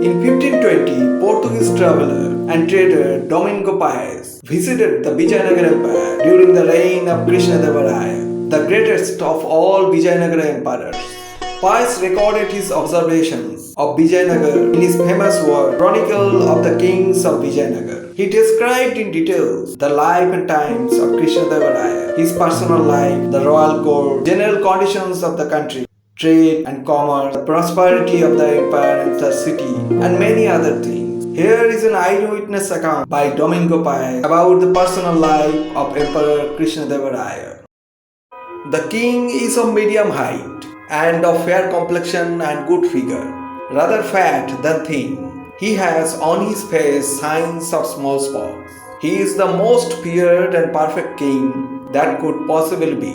In 1520, Portuguese traveller and trader Domingo Paes visited the Vijaynagar Empire during the reign of Krishnadeva Raya, the greatest of all Vijaynagar emperors. Paes recorded his observations of Vijaynagar in his famous work Chronicle of the Kings of Vijaynagar. He described in details the life and times of Krishnadeva Raya, his personal life, the royal court, general conditions of the country, trade and commerce, the prosperity of the empire and the city, and many other things. Here is an eyewitness account by Domingo Paes about the personal life of Emperor Krishnadeva Raya. The king is of medium height and of fair complexion and good figure, rather fat than thin. He has on his face signs of smallpox. He is the most feared and perfect king that could possibly be,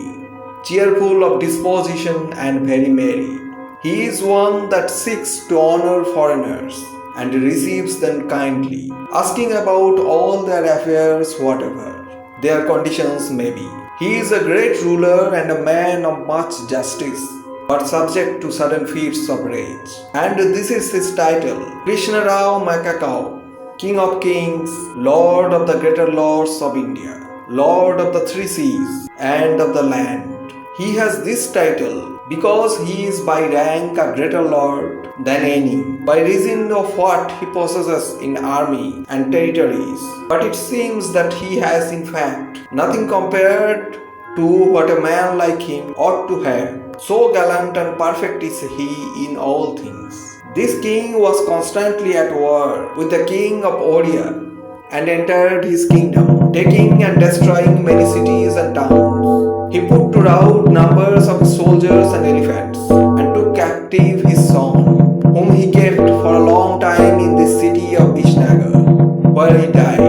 cheerful of disposition and very merry. He is one that seeks to honor foreigners and receives them kindly, asking about all their affairs whatever their conditions may be. He is a great ruler and a man of much justice, but subject to sudden fits of rage. And this is his title, Krishnadeva Raya, King of Kings, Lord of the greater lords of India, Lord of the three seas and of the land. He has this title because he is by rank a greater lord than any, by reason of what he possesses in army and territories. But it seems that he has in fact nothing compared to what a man like him ought to have. So gallant and perfect is he in all things. This king was constantly at war with the king of Odia and entered his kingdom, taking and destroying many cities and towns. He put to rout numbers of soldiers and elephants, and took captive his son, whom he kept for a long time in the city of Vijaynagar, where he died.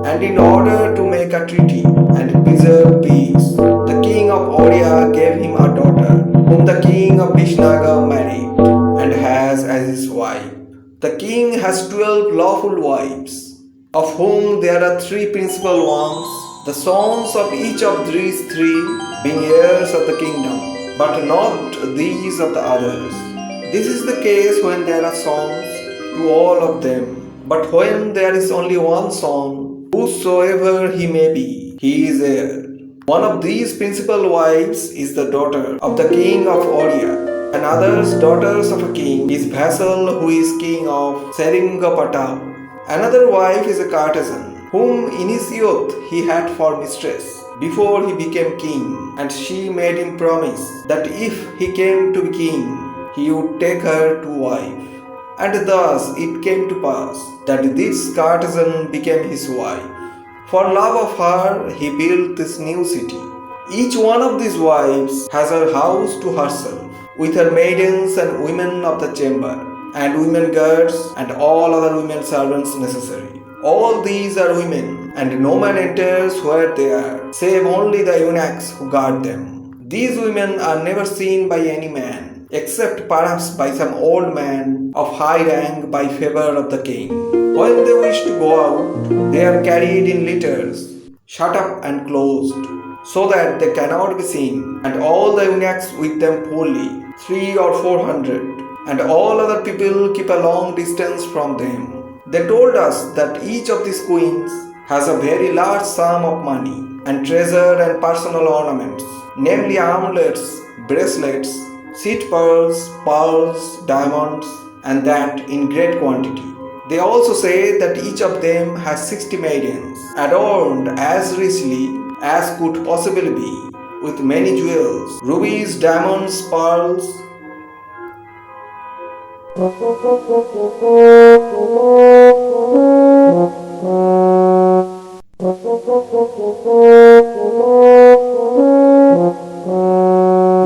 And in order to make a treaty and preserve peace, the king of Odia gave him a daughter, whom the king of Vijaynagar married, and has as his wife. The king has 12 lawful wives, of whom there are 3 principal ones, the sons of each of these 3 being heirs of the kingdom, but not these of the others. This is the case when there are sons to all of them, but when there is only one son, whosoever he may be, he is heir. One of these principal wives is the daughter of the king of Odia, and others daughters of a king, his vassal who is king of Seringapatam. Another wife is a courtesan, whom in his youth he had for mistress, before he became king, and she made him promise that if he came to be king, he would take her to wife. And thus it came to pass that this courtesan became his wife. For love of her, he built this new city. Each one of these wives has her house to herself, with her maidens and women of the chamber, and women guards, and all other women servants necessary. All these are women, and no man enters where they are, save only the eunuchs who guard them. These women are never seen by any man, except perhaps by some old man of high rank by favor of the king. When they wish to go out, they are carried in litters, shut up and closed, so that they cannot be seen, and all the eunuchs with them poorly, 300 or 400, and all other people keep a long distance from them. They told us that each of these queens has a very large sum of money and treasure and personal ornaments, namely amulets, bracelets, seed pearls, diamonds, and that in great quantity. They also say that each of them has 60 maidens, adorned as richly as could possibly be, with many jewels, rubies, diamonds, pearls.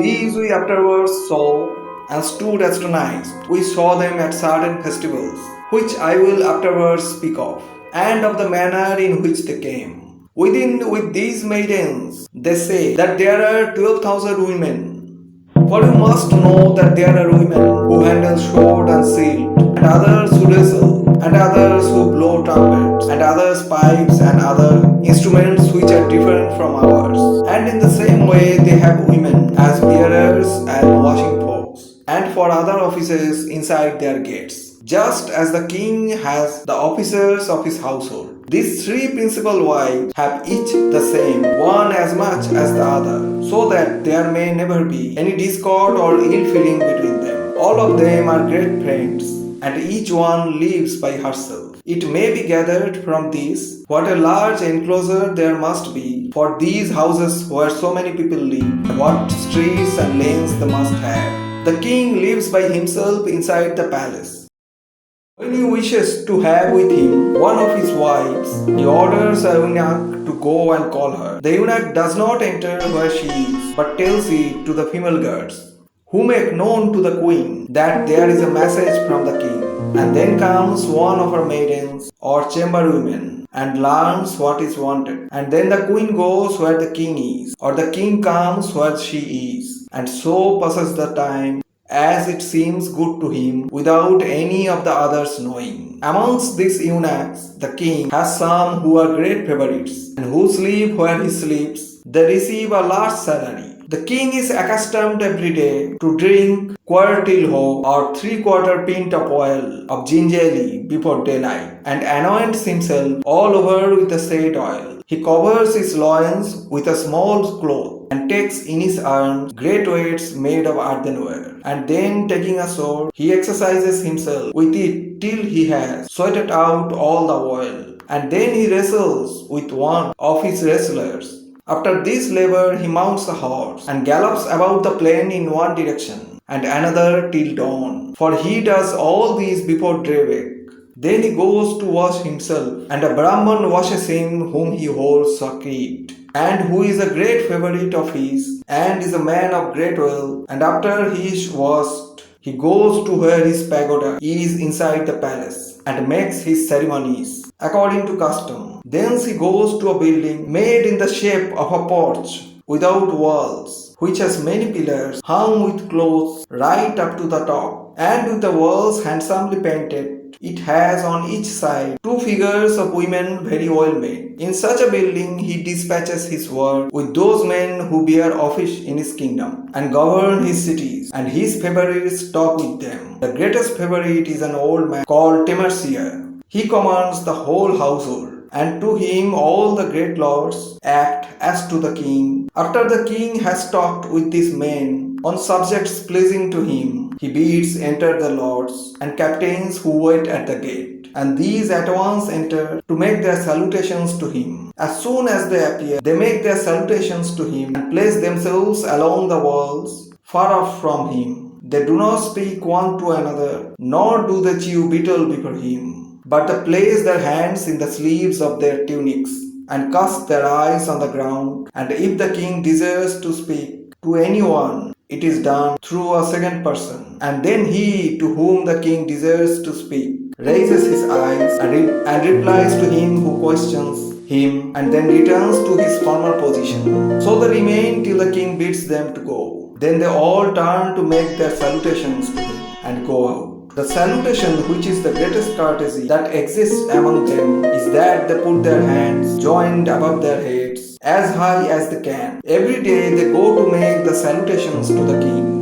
These we afterwards saw and stood astonished. We saw them at certain festivals, which I will afterwards speak of, and of the manner in which they came. With these maidens, they say that there are 12,000 women. For you must know that there are women who handle sword and shield, and others who wrestle, and others who blow trumpets, and others pipes, and other instruments which are different from ours. And in the same way they have women as bearers and washing folks, and for other offices inside their gates. just as the king has the officers of his household. These three principal wives have each the same, one as much as the other, so that there may never be any discord or ill feeling between them. All of them are great friends, and each one lives by herself. It may be gathered from this what a large enclosure there must be for these houses where so many people live, and what streets and lanes they must have. The king lives by himself inside the palace. When he wishes to have with him one of his wives, he orders a eunuch to go and call her. The eunuch does not enter where she is, but tells it to the female guards, who make known to the queen that there is a message from the king. And then comes one of her maidens or chamber women and learns what is wanted. And then the queen goes where the king is, or the king comes where she is, and so passes the time as it seems good to him, without any of the others knowing. Amongst these eunuchs, the king has some who are great favorites, and who sleep where he sleeps. They receive a large salary. The king is accustomed every day to drink quartilho or 3/4 pint of oil of gingerly before daylight, and anoints himself all over with the said oil. He covers his loins with a small cloth, and takes in his arms great weights made of earthenware. And then taking a sword, he exercises himself with it till he has sweated out all the oil. And then he wrestles with one of his wrestlers. After this labor, he mounts a horse and gallops about the plain in one direction and another till dawn, for he does all these before daybreak. Then he goes to wash himself, and a Brahman washes him whom he holds sacred, and who is a great favorite of his, and is a man of great wealth. And after he is washed, he goes to where his pagoda is inside the palace, and makes his ceremonies according to custom. Thence he goes to a building made in the shape of a porch without walls, which has many pillars hung with cloths right up to the top, and with the walls handsomely painted. It has on each side two figures of women very well made. In such a building he dispatches his work with those men who bear office in his kingdom and govern his cities, and his favorites talk with them. The greatest favorite is an old man called Temercier. He commands the whole household, and to him all the great lords act as to the king. After the king has talked with these men on subjects pleasing to him, he bids enter the lords and captains who wait at the gate, and these at once enter to make their salutations to him. As soon as they appear, they make their salutations to him and place themselves along the walls far off from him. They do not speak one to another, nor do they chew betel before him, but they place their hands in the sleeves of their tunics and cast their eyes on the ground. And if the king desires to speak to anyone, it is done through a second person. And then he to whom the king desires to speak raises his eyes and replies to him who questions him, and then returns to his former position. So they remain till the king bids them to go. Then they all turn to make their salutations to him and go out. The salutation, which is the greatest courtesy that exists among them, is that they put their hands joined above their heads as high as they can. Every day they go to make the salutations to the king.